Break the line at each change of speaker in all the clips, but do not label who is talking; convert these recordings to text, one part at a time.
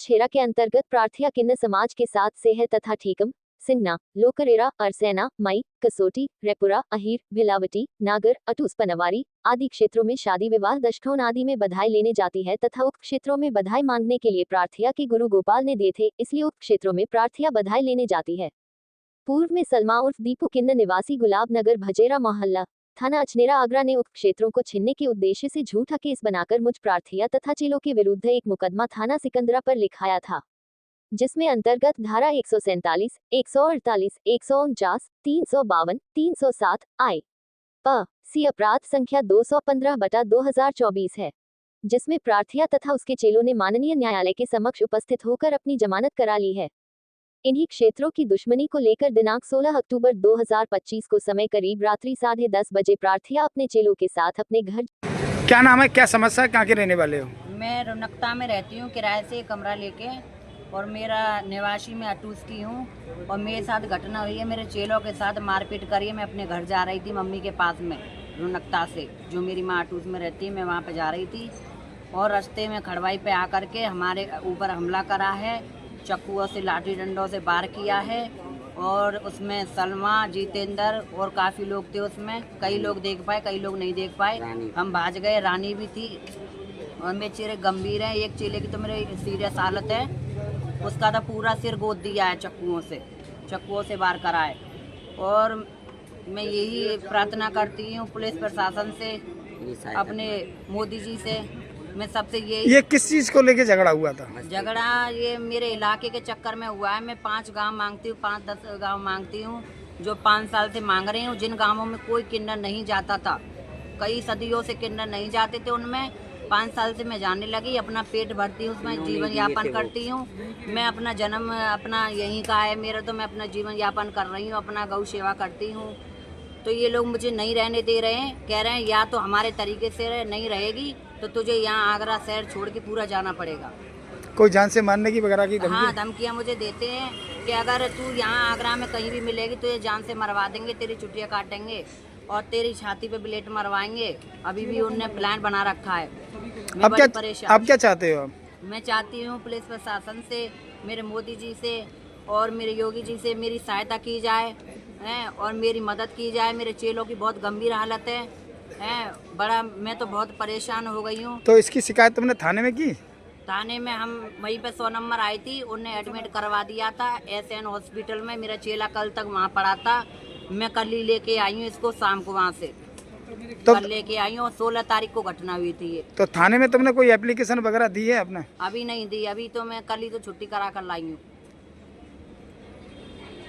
छेरा के अंतर्गत प्रार्थिया किन्नर समाज के साथ सेह तथा ठीकम, सिन्ना, लोकरेरा, अरसेना, मई, कसोटी, रेपुरा, अहीर, भिलावटी, नागर, अटूस पनवारी आदि क्षेत्रों में शादी विवाह दशठौन आदि में बधाई लेने जाती है तथा उक्त क्षेत्रों में बधाई मांगने के लिए प्रार्थिया के गुरु गोपाल ने दिए थे, इसलिए उक्त क्षेत्रों में प्रार्थिया बधाई लेने जाती है। पूर्व में सलमा उर्फ दीपू किन्नर निवासी गुलाब नगर भजेरा मोहल्ला थाना अचनेरा आगरा ने उक्त क्षेत्रों को छीनने के उद्देश्य से झूठा केस बनाकर मुझ प्रार्थिया तथा चेलों के विरुद्ध एक मुकदमा थाना सिकंदरा पर लिखाया था, जिसमें अंतर्गत धारा 147, 148, 149, 352, 307 आई प सी अपराध संख्या 215/2024 है, जिसमें प्रार्थिया तथा उसके चेलों ने माननीय न्यायालय के समक्ष उपस्थित होकर अपनी जमानत करा ली है। इन्हीं क्षेत्रों की दुश्मनी को लेकर दिनांक 16 अक्टूबर 2025 को समय करीब रात्रि 10:30 बजे प्रार्थिया अपने चेलों के साथ अपने घर।
क्या नाम है, क्या समस्या है, कहाँ के रहने वाले हो?
मैं रौनकता में रहती हूँ किराए से कमरा लेके, और मेरा निवासी में अटूस की हूँ, और मेरे साथ घटना हुई है, मेरे चेलों के साथ मारपीट करी है। मैं अपने घर जा रही थी मम्मी के पास में रौनकता से, जो मेरी माँ अटूस में रहती है, मैं वहाँ पे जा रही थी, और रास्ते में खड़वाई पे आकर के हमारे ऊपर हमला करा है, चक्कुओं से लाठी डंडों से वार किया है, और उसमें सलमा, जितेंद्र और काफ़ी लोग थे उसमें। कई लोग देख पाए, कई लोग नहीं देख पाए, हम भाग गए। रानी भी थी, और मेरे चेहरे गंभीर हैं। एक चेले की तो मेरे सीरियस हालत है, उसका तो पूरा सिर गोद दिया है चक्कुओं से वार करा है। और मैं यही प्रार्थना करती हूँ पुलिस प्रशासन से, अपने मोदी जी से, मैं सबसे
ये किस चीज़ को लेके झगड़ा हुआ था?
झगड़ा ये मेरे इलाके के चक्कर में हुआ है। मैं 5 गांव मांगती हूँ, 5-10 गांव मांगती हूँ, जो 5 साल से मांग रही हूँ। जिन गांवों में कोई किन्नर नहीं जाता था, कई सदियों से किन्नर नहीं जाते थे, उनमें 5 साल से मैं जाने लगी। अपना पेट भरती हूँ, उसमें जीवन यापन करती हूँ। मैं अपना जन्म अपना यहीं का है मेरा, तो मैं अपना जीवन यापन कर रही हूँ, अपना गौ सेवा करती हूँ। तो ये लोग मुझे नहीं रहने दे रहे हैं, कह रहे हैं या तो हमारे तरीके से नहीं रहेगी तो तुझे यहाँ आगरा शहर छोड़ के पूरा जाना पड़ेगा।
कोई जान से मारने की वगैरह की धमकी?
हाँ, धमकियाँ मुझे देते हैं कि अगर तू यहाँ आगरा में कहीं भी मिलेगी तो ये जान से मरवा देंगे, तेरी चुटियाँ काटेंगे और तेरी छाती पे ब्लेड मरवाएंगे। अभी भी उनने प्लान बना रखा है।
अब क्या चाहते हो?
मैं चाहती हूँ पुलिस प्रशासन से, मेरे मोदी जी से और मेरे योगी जी से मेरी सहायता की जाए और मेरी मदद की जाए। मेरे चेलों की बहुत गंभीर हालत है बड़ा, मैं तो बहुत परेशान हो गई हूँ।
तो इसकी शिकायत तुमने थाने में की?
थाने में हम वहीं पे 100 नंबर आई थी, उन्हें एडमिट करवा दिया था SN हॉस्पिटल में। मेरा चेला कल तक वहाँ पड़ा था, मैं कल ही लेके आई हूँ इसको शाम को वहाँ से, तो कल लेके आई हूँ। 16 तारीख को घटना हुई थी ये।
तो थाने में तुमने कोई एप्लीकेशन वगैरह दी है अपने?
अभी नहीं दी, अभी तो मैं कल ही तो छुट्टी करा कर लाई हूँ।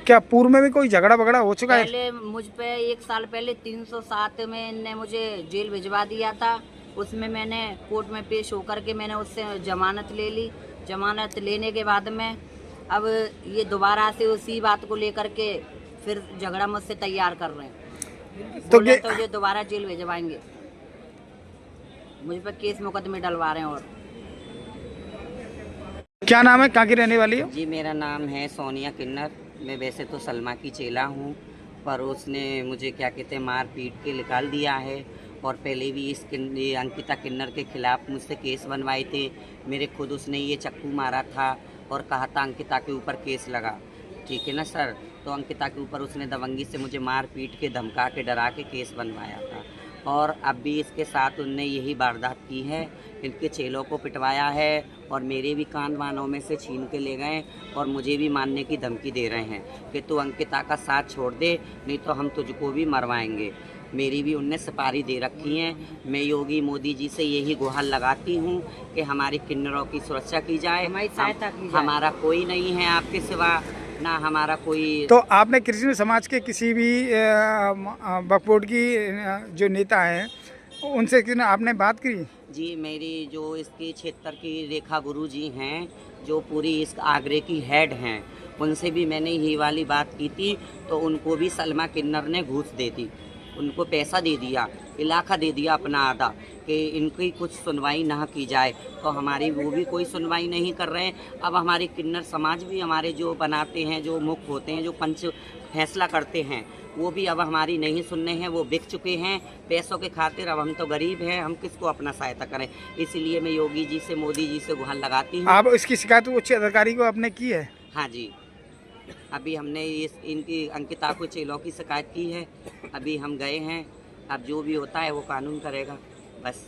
क्या पूर्व में भी कोई झगड़ा वगड़ा हो चुका है?
पहले मुझ पे 1 साल पहले 307 में इनने मुझे जेल भिजवा दिया था। उसमें मैंने कोर्ट में पेश होकर के मैंने उससे जमानत ले ली। जमानत लेने के बाद में अब ये दोबारा से उसी बात को लेकर के फिर झगड़ा मुझसे तैयार कर रहे हैं। तो ये दोबारा जेल भिजवाएंगे, मुझ पर केस मुकदमे डलवा रहे हैं। और
क्या नाम है, कहाँ की रहने वाली हो?
जी, मेरा नाम है सोनिया किन्नर। मैं वैसे तो सलमा की चेला हूँ, पर उसने मुझे क्या कहते हैं मार पीट के निकाल दिया है। और पहले भी ये अंकिता किन्नर के खिलाफ मुझसे केस बनवाए थे। मेरे खुद उसने ये चक्कू मारा था और कहा था अंकिता के ऊपर केस लगा, ठीक है ना सर। तो अंकिता के ऊपर उसने दबंगी से मुझे मार पीट के, धमका के, डरा के केस बनवाया था। और अब भी इसके साथ उनने यही वारदात की है, इनके चेलों को पिटवाया है और मेरे भी कान वानों में से छीन के ले गए और मुझे भी मारने की धमकी दे रहे हैं कि तू अंकिता का साथ छोड़ दे, नहीं तो हम तुझको भी मरवाएंगे। मेरी भी उनने सुपारी दे रखी है। मैं योगी मोदी जी से यही गुहार लगाती हूँ कि हमारी किन्नरों की सुरक्षा की जाए, हमारी सहायता की जाए। हमारा कोई नहीं है आपके सिवा, ना हमारा कोई।
तो आपने कृष्ण समाज के किसी भी वक्फ बोर्ड की जो नेता हैं उनसे आपने बात की?
जी, मेरी जो इसके क्षेत्र की रेखा गुरु जी हैं, जो पूरी इस आगरे की हेड हैं, उनसे भी मैंने यही वाली बात की थी। तो उनको भी सलमा किन्नर ने घूस दे दी, उनको पैसा दे दिया इलाका दे दिया अपना आधा कि इनकी कुछ सुनवाई ना की जाए, तो हमारी वो भी कोई सुनवाई नहीं कर रहे हैं। अब हमारे किन्नर समाज भी हमारे जो बनाते हैं, जो मुख्य होते हैं, जो पंच फैसला करते हैं, वो भी अब हमारी नहीं सुनने हैं, वो बिक चुके हैं पैसों के खातिर। अब हम तो गरीब हैं, हम किसको अपना सहायता करें। इसलिए मैं योगी जी से, मोदी जी से गुहार लगाती हूँ।
आप इसकी शिकायत उच्च अधिकारी को आपने की है?
हाँ जी, अभी हमने इनकी अंकिता को चेलों की शिकायत की है, अभी हम गए हैं। अब जो भी होता है वो कानून करेगा, बस।